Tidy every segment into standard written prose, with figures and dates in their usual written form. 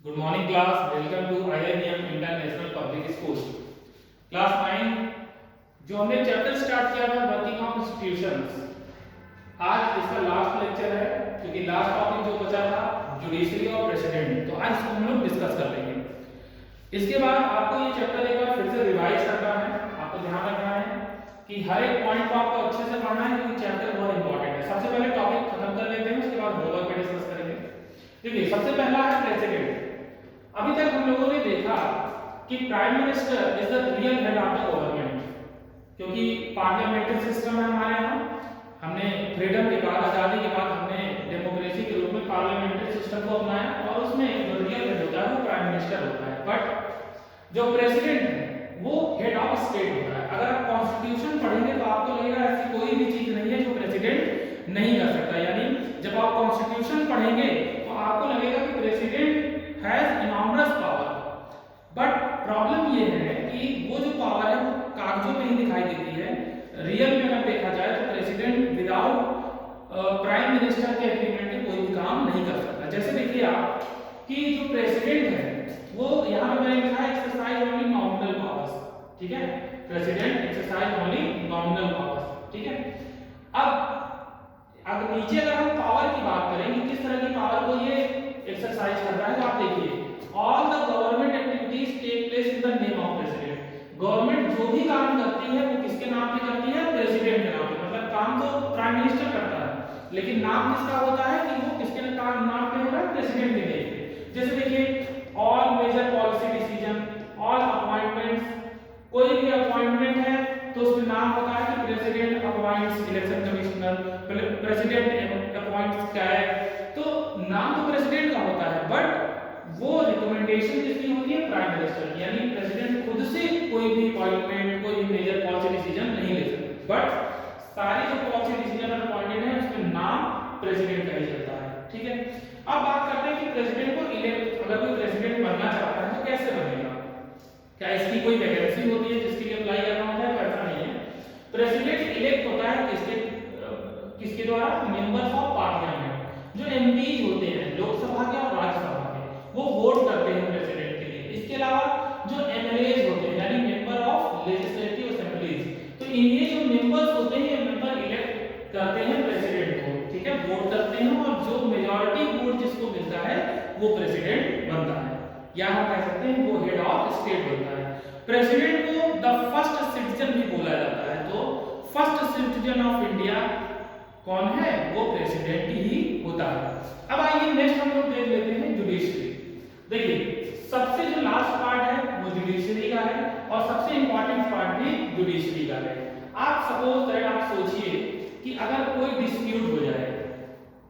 Good morning class. Welcome to IIM International Public School. Class 9 जो हमने chapter start किया था वर्किंग ऑफ इंस्टीट्यूशंस, आज इसका लास्ट लेक्चर है क्योंकि लास्ट टॉपिक जो बचा था जुडिशरी और प्रेसिडेंट, तो आज इसको हम लोग डिस्कस कर लेंगे। इसके बाद आपको ये चैप्टर एक बार फिर से रिवाइज करना है। आपको ध्यान रखना है कि हर एक पॉइंट को आपको अच्छे से पढ़ना है क्योंकि चैप्टर बहुत इंपॉर्टेंट है। सबसे पहले टॉपिक खत्म कर लेते हैं, उसके बाद होमवर्क पे डिस्कस करेंगे। देखिए सबसे पहला है प्रेसिडेंट। अभी तक हम लोगों ने देखा कि prime minister is the real head of the government, क्योंकि पार्लियामेंट्री सिस्टम है हमारे यहाँ। हमने फ्रीडम के बाद, आजादी के बाद हमने डेमोक्रेसी के रूप में पार्लियामेंट्री सिस्टम को अपनाया और उसमें जो रियल हेड होता है वो प्राइम मिनिस्टर होता है। बट जो प्रेसिडेंट है वो हेड ऑफ स्टेट होता है। अगर आप कॉन्स्टिट्यूशन पढ़ेंगे तो आपको लगेगा ऐसी कोई भी चीज नहीं है जो प्रेसिडेंट नहीं कर सकता। यानी जब आप कॉन्स्टिट्यूशन पढ़ेंगे तो आपको लगेगा कि president has enormous power, but problem ये है कि वो जो पावर है वो कागजों में ही दिखाई देती है। रियल में अगर देखा जाए तो प्रेसिडेंट विदाउट प्राइम मिनिस्टर के एग्रीमेंट के कोई भी काम नहीं कर सकता। जैसे देखिए आप कि जो प्रेसिडेंट है वो यहाँ पे मैंने लिखा है एक्सरसाइज ओनली नॉमिनल पावर्स, ठीक है। President exercise only nominal powers, ठीक है। अब नीचे अगर हम पावर की बात करेंगे किस तरह की पावर को ये एक्सरसाइज कर रहा है, तो आप देखिए all the government activities take place in the name of president. Government जो भी काम करती है वो किसके नाम पे करती है? प्रेसिडेंट के नाम पे। मतलब काम तो प्राइम मिनिस्टर करता है लेकिन नाम किसका होता है कि वो किसके नाम पे हो रहा है? प्रेसिडेंट के नेम पे। जैसे देखिए all major policy decision, all appointments, कोई भी अपॉइंटमेंट है तो उसमें नाम होता है कि president appoints election commissioner, president appoints CAG, तो नाम तो प्रेसिडेंट का होता है बट वो रिकमेंडेशन किसकी होती है? प्राइम मिनिस्टर की। यानी प्रेसिडेंट खुद से कोई भी अपॉइंटमेंट, कोई भी मेजर पॉलिसी डिसीजन नहीं ले सकते, बट सारी जो पॉलिसी डिसीजन और अपॉइंटेड है उसमें नाम प्रेसिडेंट का ही चलता है, ठीक है। अब बात करते हैं कि प्रेसिडेंट को इलेक्ट, अगर कोई प्रेसिडेंट बनना चाहता है तो कैसे बनेगा? क्या इसकी कोई वैकेंसी होती है जिसके लिए अप्लाई करना होता है? ऐसा नहीं है। प्रेसिडेंट इलेक्ट होता है किसके द्वारा? Members of parliament. जो एमपीज होते हैं लोकसभा के और राज्यसभा के, वो वोट करते हैं प्रेसिडेंट के लिए। इसके अलावा जो एमएलएज होते हैं यानी मेंबर ऑफ लेजिस्लेटिव असेंबलीज, तो इन्हीं जो मेंबर्स होते हैं ये मेंबर इलेक्ट करते हैं प्रेसिडेंट को, ठीक है, वोट करते हैं और जो मेजॉरिटी वोट जिसको मिलता है वो प्रेसिडेंट बनता है, या हम कह सकते हैं वो हेड ऑफ स्टेट बनता है। प्रेसिडेंट को द फर्स्ट सिटीजन भी बोला जाता है। तो फर्स्ट सिटीजन ऑफ इंडिया कौन है? वो प्रेसिडेंट ही होता है। अब आइए नेक्स्ट हम लोग देख लेते हैं जुडिशरी। देखिए सबसे जो लास्ट पार्ट है वो जुडिशरी का है और सबसे इंपॉर्टेंट पार्ट भी जुडिशरी का है। आप सपोज दैट आप सोचिए कि अगर कोई डिस्प्यूट हो जाए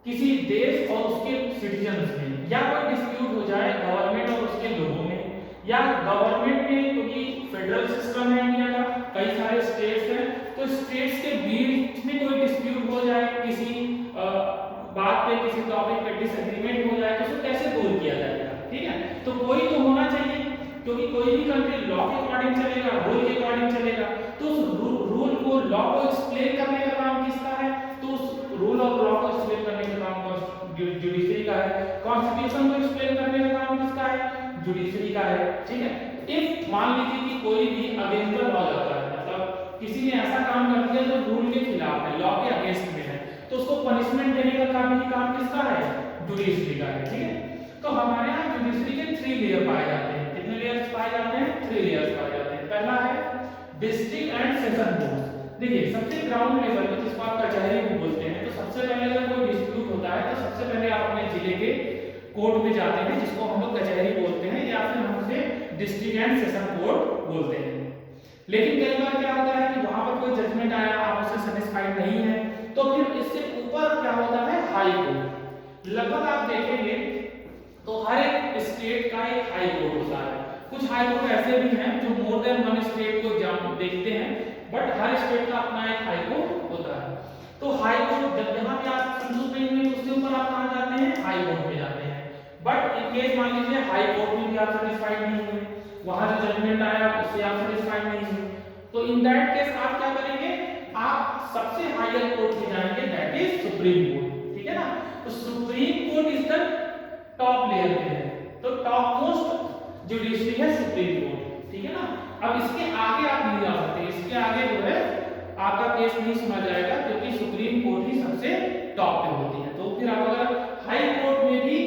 किसी देश और उसके सिटीजन्स में, या कोई डिस्प्यूट हो जाए गवर्नमेंट और उसके लोगों में, या गवर्नमेंट में, क्योंकि फेडरल सिस्टम है इंडिया का, कई सारे स्टेट्स हैं, तो स्टेट्स के बीच में कोई डिस्प्यूट हो जाए, किसी बात पे, किसी टॉपिक पे डिसएग्रीमेंट हो जाए, तो उसको कैसे दूर किया जाएगा? ठीक है, तो कोई तो होना चाहिए क्योंकि कोई भी कंट्री लॉ के अकॉर्डिंग चलेगा, रूल के अकॉर्डिंग चलेगा। तो उस रूल को, लॉ को एक्सप्लेन करने का काम किसका है? तो उस रूल और लॉ को एक्सप्लेन करने का काम जुडिशरी का है। कॉन्स्टिट्यूशन को एक्सप्लेन करने का काम किसका है? जुडिशरी का है, ठीक है। इफ मान लीजिए कि कोई भी अगेंस्ट द लॉ जाता है, मतलब किसी ने ऐसा काम कर दिया जो रूल के खिलाफ है, लॉ के अगेंस्ट में है, तो उसको पनिशमेंट देने का काम किसका है? जुडिशरी का है, ठीक है। तो हमारे यहाँ जुडिशरी के 3 लेयर पाए जाते हैं। कितने लेयर्स पाए जाते हैं? 3 लेयर्स पाए जाते हैं। पहला है डिस्ट्रिक्ट एंड सेशन कोर्ट। देखिए सबसे ग्राउंड लेवल पे जिसको आप कचहरी भी बोलते हैं, तो सबसे पहले अगर कोई डिस्प्यूट होता है तो सबसे पहले आप अपने जिले के कोर्ट में जाते हैं जिसको हम लोग कचहरी बोलते हैं, या फिर हम उसे डिस्ट्रिक्ट एंड सेशन कोर्ट बोलते हैं। लेकिन कई बार क्या होता है कि वहां पर कोई जजमेंट आया, आप उससे सेटिस्फाइड नहीं है, तो फिर इससे ऊपर क्या होता है? High court. लगभग आप देखेंगे तो हर एक स्टेट का एक हाई कोर्ट होता है। कुछ हाई कोर्ट ऐसे भी हैं जो मोर देन वन स्टेट को देखते हैं, बट हर स्टेट का अपना एक हाई कोर्ट होता है। तो हाई कोर्ट जब जहां पे आप संतुष्ट नहीं हुए उसके ऊपर आप कहां जाते हैं? हाई कोर्ट में जाते हैं। बट इन केस मान लीजिए हाई कोर्ट में भी आप सेटिस्फाइड नहीं हुए, वहां जो जजमेंट आया उससे आप सेटिस्फाइड नहीं हुए, तो इन दैट केस आप क्या करेंगे? आप सबसे हायर कोर्ट में जाएंगे, दैट इज सुप्रीम कोर्ट, ठीक है ना। तो supreme court is the top layer पे है, तो टॉप जुडिशरी है सुप्रीम कोर्ट, ठीक है ना। अब इसके आगे आप नहीं जा सकते, इसके आगे जो है आपका केस नहीं सुना जाएगा, क्योंकि सुप्रीम कोर्ट ही सबसे टॉप पे होती है। तो फिर आप अगर हाई कोर्ट में भी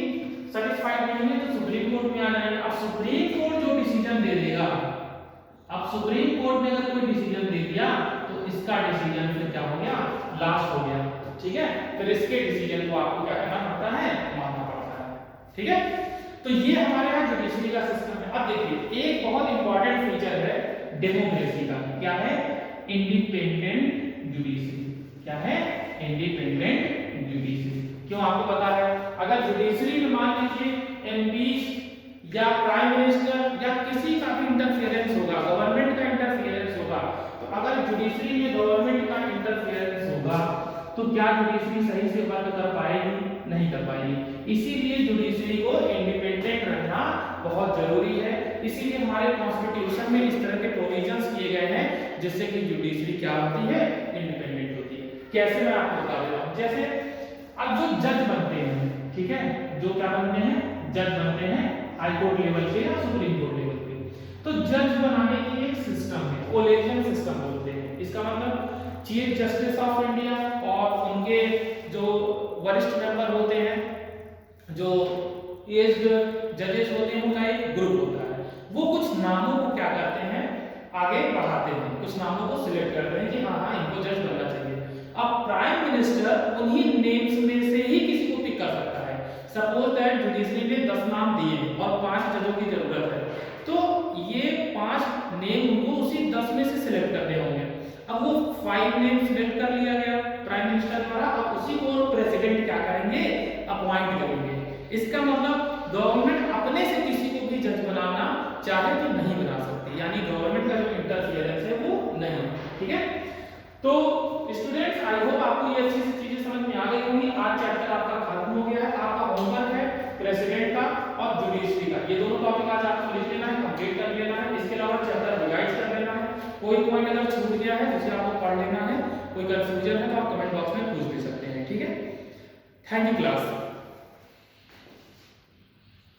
सेटिस्फाइड नहीं है तो सुप्रीम कोर्ट में आ जाएंगे। अब सुप्रीम कोर्ट जो डिसीजन दे देगा, अब सुप्रीम कोर्ट ने अगर कोई डिसीजन दे दिया तो इसका डिसीजन फिर क्या हो गया, लास्ट हो गया, ठीक है। फिर इसके डिसीजन को आपको क्या करना पड़ता है, मानना पड़ता है, ठीक है। तो ये हमारे यहाँ जुडिशरी का सिस्टम है। अब देखिए एक बहुत इंपॉर्टेंट फीचर है डेमोक्रेसी का, क्या है, इंडिपेंडेंट जुडिशरी। क्या है, इंडिपेंडेंट जुडिशरी। क्यों, आपको पता है अगर जुडिशरी में मान लीजिए एमपी या प्राइम मिनिस्टर या किसी का भी इंटरफेरेंस होगा, गवर्नमेंट का इंटरफेरेंस होगा, तो अगर जुडिशरी में गवर्नमेंट का इंटरफेरेंस होगा तो क्या जुडिशरी सही से वर्क कर पाएगी, नहीं कर पाएगी। इसीलिए जुडिशरी को इंडिपेंडेंट रखना बहुत जरूरी है। इसीलिए हमारे कॉन्स्टिट्यूशन में इस तरह के प्रोविजंस किए गए हैं जिससे कि जुडिशरी क्या होती है, इंडिपेंडेंट होती है। कैसे, मैं आपको बता दे रहा हूं। जैसे अब जो जज बनते हैं, ठीक है, जो क्या बनते हैं, जज बनते हैं हाई कोर्ट लेवल पे या सुप्रीम कोर्ट लेवल पे, तो जज बनाने की एक सिस्टम है, कोलेजियम सिस्टम बोलते हैं। इसका मतलब चीफ जस्टिस ऑफ इंडिया और उनके जो वरिष्ठ मेंबर होते हैं, जो एज्ड जजेस होते हैं, उनका एक ग्रुप होता है। वो कुछ नामों को क्या करते हैं, आगे बढ़ाते हैं, कुछ नामों को सिलेक्ट करते हैं कि हाँ हाँ इनको जज बनना चाहिए। अब प्राइम मिनिस्टर उन्हीं नेम्स में से ही किसी को पिक कर सकता है। सपोज दैट जुडिशरी ने 10 नाम दिए और 5 जजों की जरूरत है, तो ये 5 नेम उनको उसी 10 में से सिलेक्ट करने होंगे। अब वो 5 नेम सिलेक्ट कर लिया गया प्राइम मिनिस्टर द्वारा, अब उसी को प्रेसिडेंट क्या करेंगे, अपॉइंट करेंगे। इसका मतलब गवर्नमेंट अपने से किसी को भी जज बनाना चाहे तो नहीं बना सकती, यानी गवर्नमेंट का जो इंटरफियरेंस है वो नहीं, ठीक है। तो स्टूडेंट्स, आई होप आपको ये अच्छी सी चीजें समझ में आ गई होंगी। आज चैप्टर आपका खत्म हो गया है। आपका होमवर्क है प्रेसिडेंट का और जुडिशरी का, ये दोनों टॉपिक आज आपको लिख लेना है, कंप्लीट कर लेना है। इसके अलावा चैप्टर रिवाइज कर लेना है। कोई पॉइंट अगर छूट गया है जिसे आपको पढ़ लेना है, कोई कंफ्यूजन है तो आप कमेंट बॉक्स में पूछ भी सकते हैं, ठीक है। Thank you class.